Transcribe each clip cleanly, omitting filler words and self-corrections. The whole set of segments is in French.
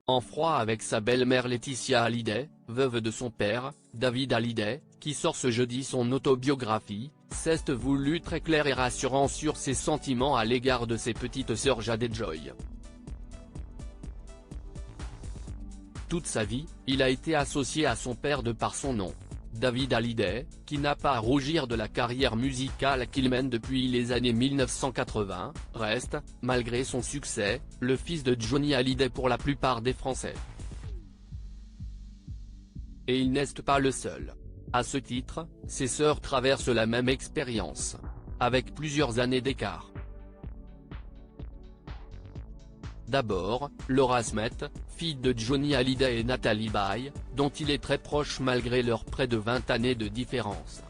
en froid avec sa belle-mère Laetitia Hallyday, veuve de son père, David Hallyday, qui sort ce jeudi son autobiographie, s'est voulu très clair et rassurant sur ses sentiments à l'égard de ses petites sœurs Jade et Joy. Toute sa vie, il a été associé à son père de par son nom. David Hallyday, qui n'a pas à rougir de la carrière musicale qu'il mène depuis les années 1980, reste, malgré son succès, le fils de Johnny Hallyday pour la plupart des Français. Et il n'est pas le seul. À ce titre, ses sœurs traversent la même expérience. Avec plusieurs années d'écart. D'abord, Laura Smith, fille de Johnny Hallyday et Natalie Baye, dont il est très proche malgré leurs près de 20 années de différence.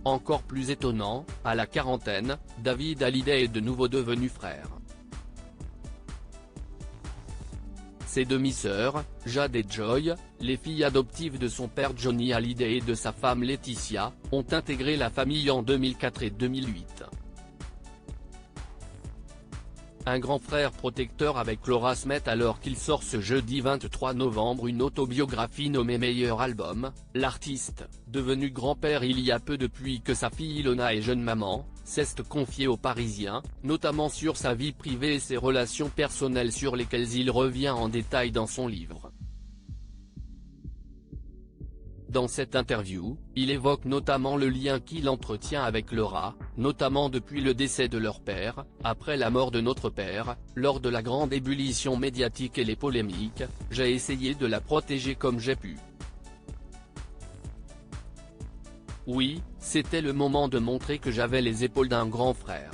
Encore plus étonnant, à la quarantaine, David Hallyday est de nouveau devenu frère. Ses demi-sœurs, Jade et Joy, les filles adoptives de son père Johnny Hallyday et de sa femme Laetitia, ont intégré la famille en 2004 et 2008. Un grand frère protecteur avec Laura Smith alors qu'il sort ce jeudi 23 novembre une autobiographie nommée Meilleur album, l'artiste, devenu grand-père il y a peu depuis que sa fille Ilona est jeune maman, s'est confié aux Parisiens, notamment sur sa vie privée et ses relations personnelles sur lesquelles il revient en détail dans son livre. Dans cette interview, il évoque notamment le lien qu'il entretient avec Laura, notamment depuis le décès de leur père, après la mort de notre père, lors de la grande ébullition médiatique et les polémiques, j'ai essayé de la protéger comme j'ai pu. Oui, c'était le moment de montrer que j'avais les épaules d'un grand frère.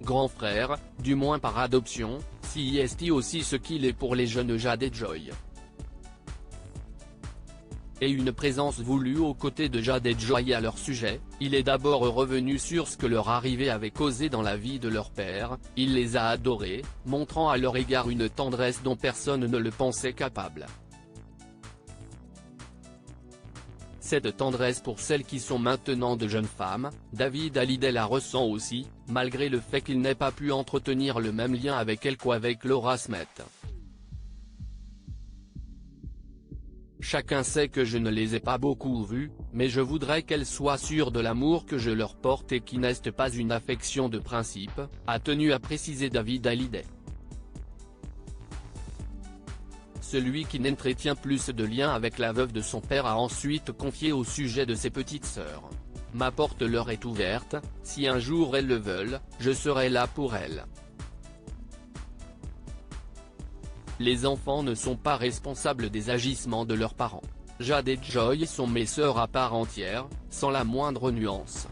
Grand frère, du moins par adoption, si est aussi ce qu'il est pour les jeunes Jade et Joy. Et une présence voulue aux côtés de Jade et Joy à leur sujet, il est d'abord revenu sur ce que leur arrivée avait causé dans la vie de leur père, il les a adorés, montrant à leur égard une tendresse dont personne ne le pensait capable. Cette tendresse pour celles qui sont maintenant de jeunes femmes, David Hallyday la ressent aussi, malgré le fait qu'il n'ait pas pu entretenir le même lien avec elle qu'avec Laura Smith. Chacun sait que je ne les ai pas beaucoup vues, mais je voudrais qu'elles soient sûres de l'amour que je leur porte et qui n'est pas une affection de principe, a tenu à préciser David Hallyday. Celui qui n'entretient plus de lien avec la veuve de son père a ensuite confié au sujet de ses petites sœurs. Ma porte leur est ouverte, si un jour elles le veulent, je serai là pour elles. Les enfants ne sont pas responsables des agissements de leurs parents. Jade et Joy sont mes sœurs à part entière, sans la moindre nuance.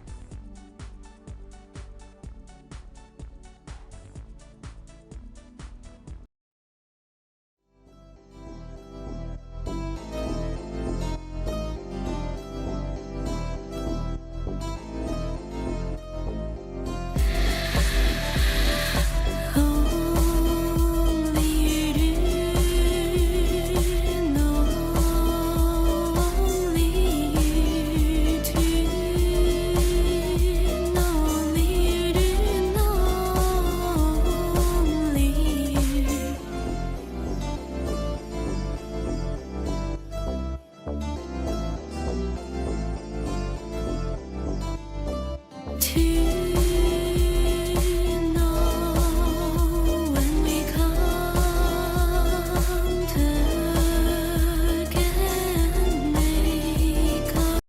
To